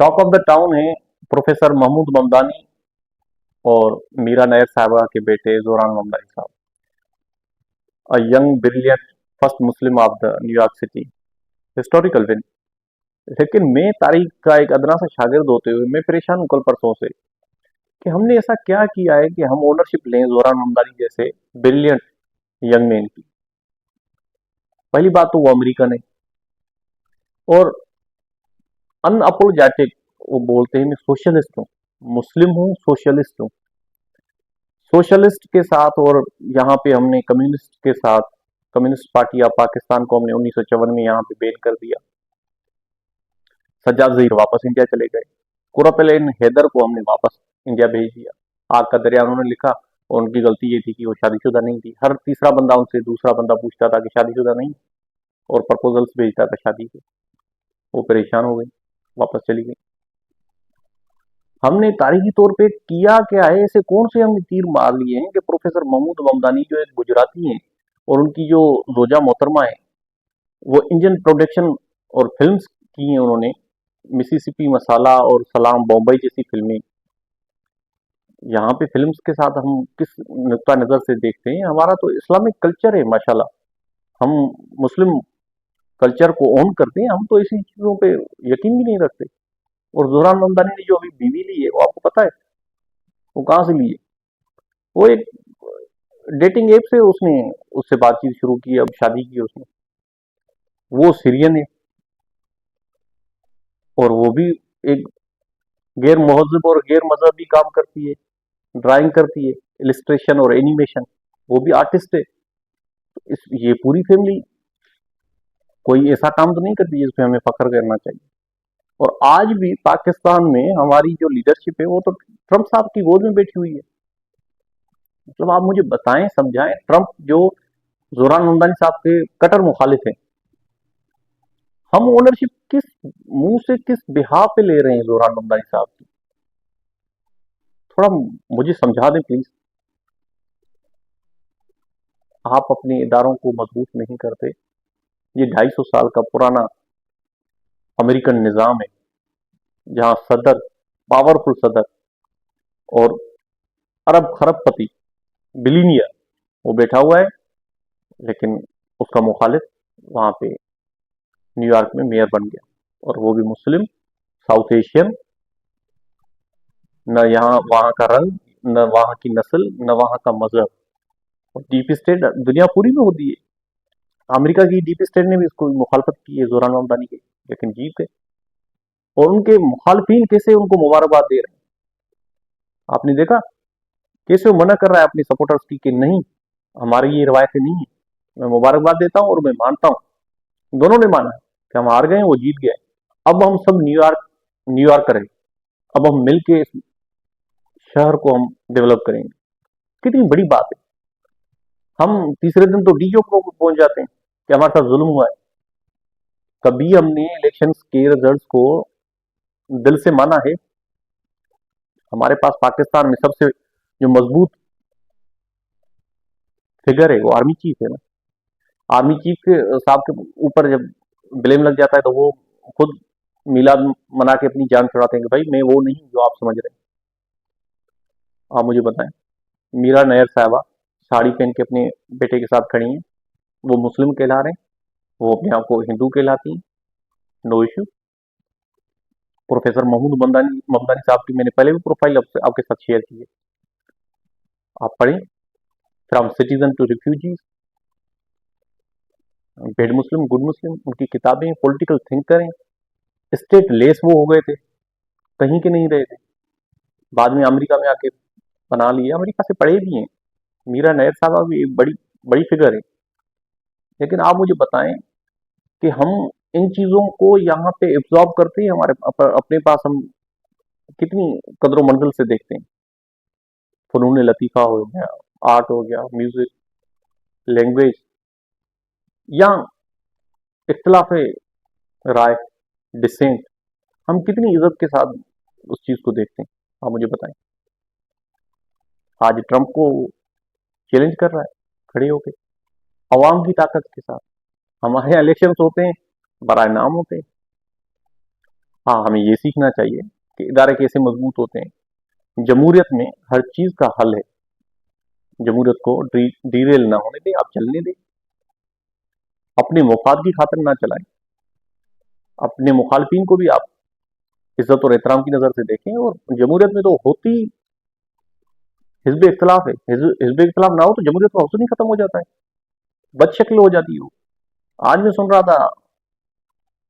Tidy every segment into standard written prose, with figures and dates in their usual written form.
Talk of the town है professor Mahmood Mamdani और मीरा नायर साहबा के बेटे जोरान ममदानी साहब, a young brilliant first Muslim of the New York city, historical win. लेकिन मैं तारीख का एक अदना सा शागिर्द होते हुए मैं परेशान हूं कल परसों से कि हमने ऐसा क्या किया है कि हम ओनरशिप लें जोरान ममदानी जैसे ब्रिलियंट यंग मैन की। पहली बात तो वो अमेरिकन है और अनअपोलोजेटिक, वो बोलते हैं मैं सोशलिस्ट हूँ, मुस्लिम हूँ, सोशलिस्ट हूँ। सोशलिस्ट के साथ और यहाँ पे हमने कम्युनिस्ट के साथ, कम्युनिस्ट पार्टी ऑफ पाकिस्तान को हमने 1954 में यहाँ पे बैन कर दिया। सज्जाद जहीर वापस इंडिया चले गए। कुरतुल हैदर को हमने वापस इंडिया भेज दिया। आग का दरिया उन्होंने लिखा और उनकी गलती ये थी कि वो शादीशुदा नहीं थी। हर तीसरा बंदा उनसे दूसरा बंदा पूछता था कि शादीशुदा नहीं, और प्रपोजल्स भेजता था शादी के। वो परेशान हो गई, वापस चली गई। हमने तारीखी तौर पे किया क्या है, ऐसे कौन से हमने तीर मार लिए हैं कि प्रोफेसर महमूद ममदानी जो एक गुजराती हैं और उनकी जो जोजा मोहतरमा है वो इंडियन प्रोडक्शन और फिल्म्स की हैं उन्होंने, मिसिसिपी मसाला और सलाम बॉम्बई जैसी फिल्में। यहाँ पे फिल्म्स के साथ हम किस नुक्ता नज़र से देखते हैं, हमारा तो इस्लामिक कल्चर है माशाल्लाह। हम मुस्लिम कल्चर को ऑन करते हैं, हम तो ऐसी चीज़ों पे यकीन भी नहीं रखते। और जोहरान ममदानी ने जो अभी बीवी ली है वो आपको पता है वो कहाँ से ली है? वो एक डेटिंग ऐप से उसने उससे बातचीत शुरू की, अब शादी की उसने। वो सीरियन है और वो भी एक गैर महजब और गैर मजहबी काम करती है, ड्राइंग करती है, इलिस्ट्रेशन और एनिमेशन। वो भी आर्टिस्ट है। ये पूरी फैमिली कोई ऐसा काम तो नहीं करती जिसपे हमें फख्र करना चाहिए। और आज भी पाकिस्तान में हमारी जो लीडरशिप है वो तो ट्रंप साहब की गोद में बैठी हुई है। मतलब आप मुझे बताएं, समझाएं, ट्रंप जो जोरान ममदानी साहब के कट्टर मुखालिफ हैं, हम ओनरशिप किस मुंह से किस बिहाफ पे ले रहे हैं जोरान ममदानी साहब की? थोड़ा मुझे समझा दें प्लीज। आप अपने इदारों को मजबूत नहीं करते। ये 250 साल का पुराना अमेरिकन निज़ाम है जहां सदर, पावरफुल सदर और अरब खरबपति बिलीनियर वो बैठा हुआ है, लेकिन उसका मुखालिफ वहां पे न्यूयॉर्क में मेयर बन गया, और वो भी मुस्लिम, साउथ एशियन। न यहाँ वहां का रंग, न वहां की नस्ल, न वहां का मजहब। और डीप स्टेट दुनिया पूरी में होती है। अमेरिका की डीप स्टेट ने भी इसको मुखालफत की है जोरान ममदानी की, लेकिन जीत गए। और उनके मुखालफिन कैसे उनको मुबारकबाद दे रहे हैं, आपने देखा कैसे वो मना कर रहा है अपनी सपोर्टर्स की कि नहीं, हमारी ये रवायतें नहीं है। मैं मुबारकबाद देता हूँ और मैं मानता हूँ, दोनों ने माना है कि हम हार गए, वो जीत गए। अब हम सब न्यूयॉर्कर हैं। अब हम मिलके इस शहर को हम डेवलप करेंगे। कितनी बड़ी बात है। हम तीसरे दिन तो डीजो को पहुंच जाते हैं कि हमारे साथ जुल्म हुआ है। कभी हमने इलेक्शंस के रिजल्ट्स को दिल से माना है? हमारे पास पाकिस्तान में सबसे जो मजबूत फिगर है वो आर्मी चीफ है ना। आर्मी चीफ के साहब के ऊपर जब ब्लेम लग जाता है तो वो खुद मिलाद मना के अपनी जान छुड़ाते हैं कि भाई मैं वो नहीं जो आप समझ रहे हैं। आप मुझे बताएं, मीरा नायर साहबा साड़ी पहन के अपने बेटे के साथ खड़ी हैं, वो मुस्लिम कहला रहे हैं, वो अपने आप को हिंदू कहलाती हैं, no issue. Professor Mahmood Mamdani Mamdani साहब की मैंने पहले भी प्रोफाइल आपके साथ शेयर की है, आप पढ़ें। From citizen to refugees, bad Muslim good Muslim, उनकी किताबें, पॉलिटिकल थिंकर हैं। स्टेट लेस वो हो गए थे, कहीं के नहीं रहे थे। बाद में अमेरिका में आके बना लिए, अमेरिका से पढ़े भी हैं। मीरा नायर साहबा भी एक बड़ी बड़ी फिगर है। लेकिन आप मुझे बताएं कि हम इन चीजों को यहाँ पे एब्जॉर्ब करते हैं, हमारे अपने पास हम कितनी कदर मंजिल से देखते हैं। फनून लतीफ़ा हो गया, आर्ट हो गया, म्यूजिक, लैंग्वेज, या इख्तलाफ राय, डिसेंट, हम कितनी इज्जत के साथ उस चीज को देखते हैं। आप मुझे बताएं। आज ट्रंप को चैलेंज कर रहा है खड़े होके अवाम की ताकत के साथ। हमारे इलेक्शन होते हैं, बराए नाम होते हैं, हाँ, हमें ये सीखना चाहिए कि इदारे कैसे मजबूत होते हैं। जमहूरियत में हर चीज का हल है। जमहूरियत को डीरेल ना होने दें, आप चलने दें। अपने मुफाद की खातिर ना चलाएं। अपने मुखालफिन को भी आप इज्जत और एहतराम की नजर से देखें। और जमहूरियत में तो होती हिजब इख्तलाफ है। हिजब इख्तलाफ ना हो तो जमहूरियत का हौसला ही खत्म हो जाता है, बदशक्ल हो जाती है वो। आज मैं सुन रहा था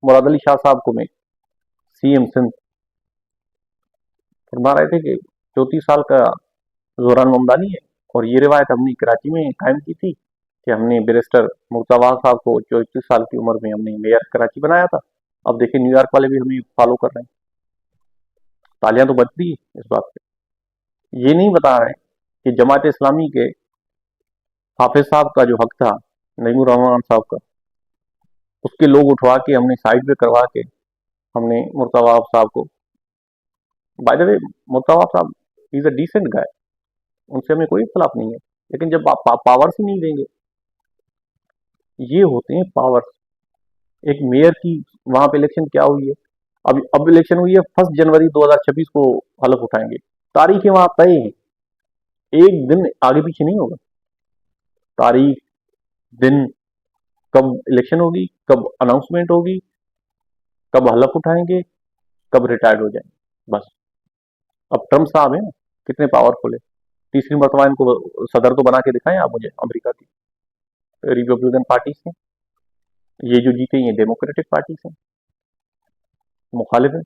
मुराद अली शाह साहब को, मैं सीएम सिंध, फरमा रहे थे कि 34 साल का जोरान ममदानी है। और ये रिवायत हमने कराची में कायम की थी कि हमने बैरिस्टर मुर्तजा साहब को 34 साल की उम्र में हमने मेयर कराची बनाया था। अब देखिए न्यूयॉर्क वाले भी हमें फॉलो कर रहे हैं। तालियां तो बज रही है इस बात पे। ये नहीं बता रहे कि जमात इस्लामी के हाफिज साहब का जो हक था, नईमुर रहमान साहब का, उसके लोग उठवा के हमने साइड पे करवा के हमने मुर्तजा साहब को, बाय द वे मुर्तजा साहब इज अ डिसेंट गाय, उनसे हमें कोई इख्तलाफ नहीं है। लेकिन जब आप पावर्स ही नहीं देंगे, ये होते हैं पावर्स। एक मेयर की वहां पे इलेक्शन क्या हुई है, अब इलेक्शन हुई है 1 जनवरी 2026 को हलफ उठाएंगे। तारीखें वहां तय हैं, एक दिन आगे पीछे नहीं होगा। तारीख, दिन, कब इलेक्शन होगी, कब अनाउंसमेंट होगी, कब हलफ उठाएंगे, कब रिटायर्ड हो जाएंगे, बस। अब ट्रम्प साहब है ना, कितने पावरफुल है। तीसरी मरतबा इनको सदर तो बना के दिखाएं आप मुझे अमेरिका की। रिपब्लिकन पार्टी से ये जो जीते ये डेमोक्रेटिक पार्टी से मुखालिफ है।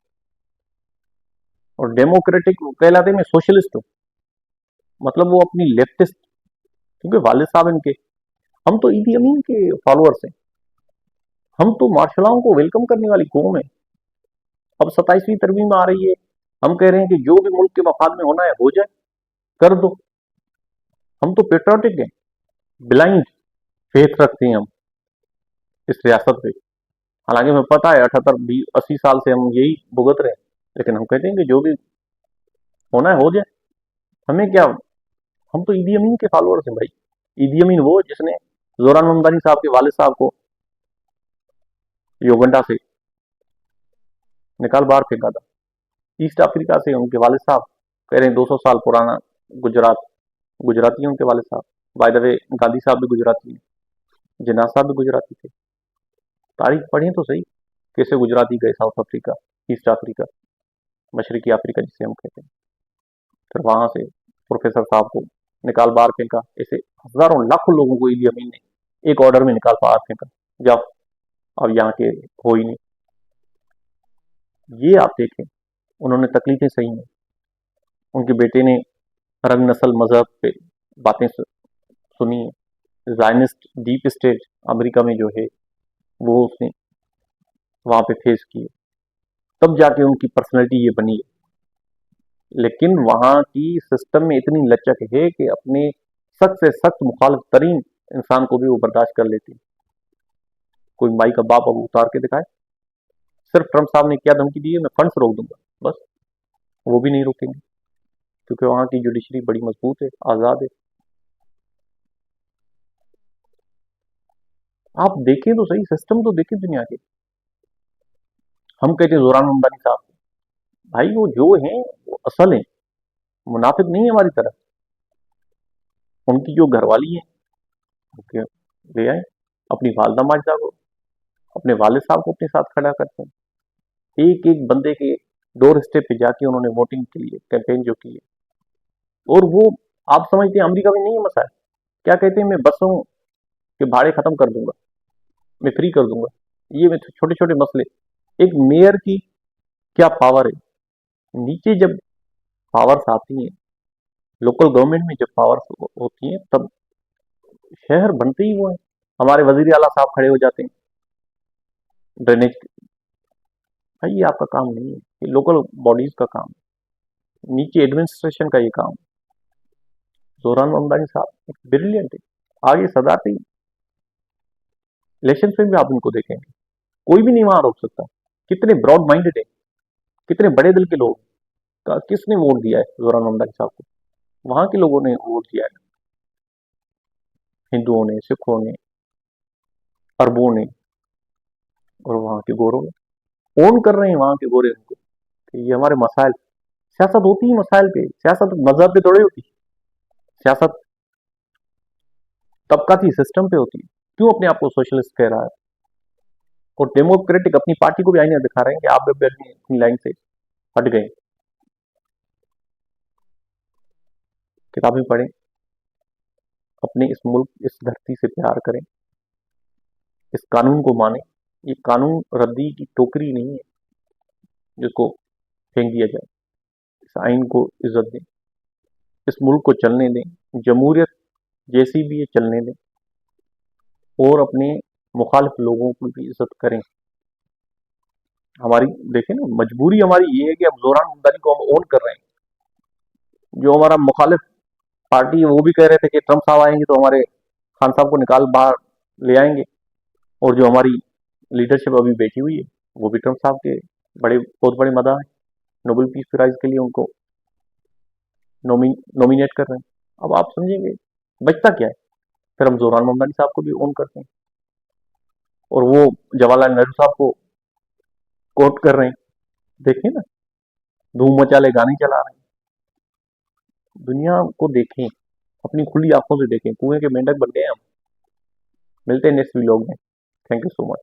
और डेमोक्रेटिक कहलाते मैं सोशलिस्ट हूँ, मतलब वो अपनी लेफ्टिस्ट, क्योंकि वालिद साहब इनके, हम तो ईदी अमीन के फॉलोअर्स हैं। हम तो मार्शलाओं को वेलकम करने वाली कौम है। अब 27वीं तरमीम आ रही है, हम कह रहे हैं कि जो भी मुल्क के मफाद में होना है हो जाए, कर दो। हम तो पेट्रियोटिक हैं, ब्लाइंड फेथ रखते हैं हम इस रियासत पे। हालांकि हमें पता है 78 80 साल से हम यही भुगत रहे हैं, लेकिन हम कहते हैं कि जो भी होना है हो जाए, हमें क्या। हम तो ईदी अमीन के फॉलोअर्स हैं भाई। ईदी अमीन वो जिसने जोरान ममदानी साहब के वालिद साहब को योगंडा से निकाल बाहर फेंका था। ईस्ट अफ्रीका से उनके वालिद साहब, कह रहे हैं 200 साल पुराना गुजरात, गुजराती हैं उनके वालिद साहब। बाय द वे गांधी साहब भी गुजराती हैं, जिन्ना साहब भी गुजराती थे। तारीख पढ़ें तो सही, कैसे गुजराती गए साउथ अफ्रीका, ईस्ट अफ्रीका, मशरकी अफ्रीका जिसे हम कहते हैं। फिर वहां से प्रोफेसर साहब को निकाल बाहर फेंका। ऐसे हजारों लाखों लोगों को ईदी अमीन ने एक ऑर्डर में निकाल बाहर फेंका, जाओ अब यहाँ के हो ही नहीं। ये आप देखें, उन्होंने तकलीफें सही हैं। उनके बेटे ने रंग नस्ल मजहब पे बातें सुनी है। जायनिस्ट डीप स्टेट अमेरिका में जो है वो उसने वहां पे फेस की है, तब जाके उनकी पर्सनैलिटी ये बनी है। लेकिन वहां की सिस्टम में इतनी लचक है कि अपने सख्त से सख्त मुखालिफ तरीन इंसान को भी वो बर्दाश्त कर लेती है। कोई माई का बाप अब उतार के दिखाए। सिर्फ ट्रम्प साहब ने क्या धमकी दी है, मैं फंड्स रोक दूंगा, बस। वो भी नहीं रोकेंगे, क्योंकि वहां की जुडिशरी बड़ी मजबूत है, आजाद है। आप देखें तो सही, सिस्टम तो देखें दुनिया के। हम कहते हैं जोरान ममदानी साहब, भाई वो जो है वो असल है, मुनाफिक नहीं है हमारी तरह। उनकी जो घरवाली है, उनके ले आए अपनी वालदा माजदा को, अपने वालिद साहब को अपने साथ खड़ा करते हैं। एक एक बंदे के डोर स्टेप पे जाके उन्होंने वोटिंग के लिए कैंपेन जो की है। और वो, आप समझते हैं अमेरिका में नहीं है मसा है, क्या कहते हैं, मैं बसों के भाड़े खत्म कर दूंगा, मैं फ्री कर दूंगा। ये में छोटे छोटे मसले। एक मेयर की क्या पावर है, नीचे जब पावर्स आती हैं, लोकल गवर्नमेंट में जब पावर्स होती हैं, तब शहर बनते ही वो है। हमारे वजीर आला साहब खड़े हो जाते हैं ड्रेनेज। भाई ये आपका काम नहीं है, ये लोकल बॉडीज का काम है, नीचे एडमिनिस्ट्रेशन का ये काम है। जोरान ममदानी साहब ब्रिलियंट है। आगे सदाती इलेक्शन में भी आप इनको देखेंगे, कोई भी नहीं वहां रोक सकता। कितने ब्रॉड माइंडेड है, कितने बड़े दिल के लोग। किसने वोट दिया है जोरान ममदानी साहब को? वहां के लोगों ने वोट दिया है, हिंदुओं ने, सिखों ने, अरबों ने, और वहां के गोरों ने। ओन कर रहे हैं वहां के गोरे उनको कि ये हमारे मसाइल। सियासत होती है मसाइल पे, सियासत मजहब पे थोड़ी होती। सियासत तबकाती सिस्टम पे होती है। क्यों अपने आप को सोशलिस्ट कह रहा है? और डेमोक्रेटिक अपनी पार्टी को भी आईने दिखा रहे हैं कि आप भी अपनी लाइन से हट गए। किताबें पढ़ें, अपने इस मुल्क इस धरती से प्यार करें, इस कानून को माने। ये कानून रद्दी की टोकरी नहीं है जिसको फेंक दिया जाए। इस आइन को इज्जत दें, इस मुल्क को चलने दें, जमहूरियत जैसी भी ये चलने दें, और अपने मुखालिफ लोगों की भी इज्जत करें। हमारी देखें ना, मजबूरी हमारी ये है कि अब जोरान ममदानी को हम ओन कर रहे हैं। जो हमारा मुखालिफ पार्टी है वो भी कह रहे थे कि ट्रंप साहब आएंगे तो हमारे खान साहब को निकाल बाहर ले आएंगे, और जो हमारी लीडरशिप अभी बैठी हुई है वो भी ट्रंप साहब के बहुत बड़े मदा है, नोबेल पीस प्राइज के लिए उनको नॉमिनेट कर रहे हैं। अब आप समझेंगे बचता क्या है? फिर हम जोरान ममदानी साहब को भी ओन करते हैं, और वो जवाहरलाल नेहरू साहब को कोट कर रहे हैं। देखिए ना, धूम मचा ले गाने चला रहे हैं। दुनिया को देखें, अपनी खुली आंखों से देखें, कुएं के मेंढक बन गए हम। मिलते हैं नेक्स्ट व्लॉग में। Thank you so much.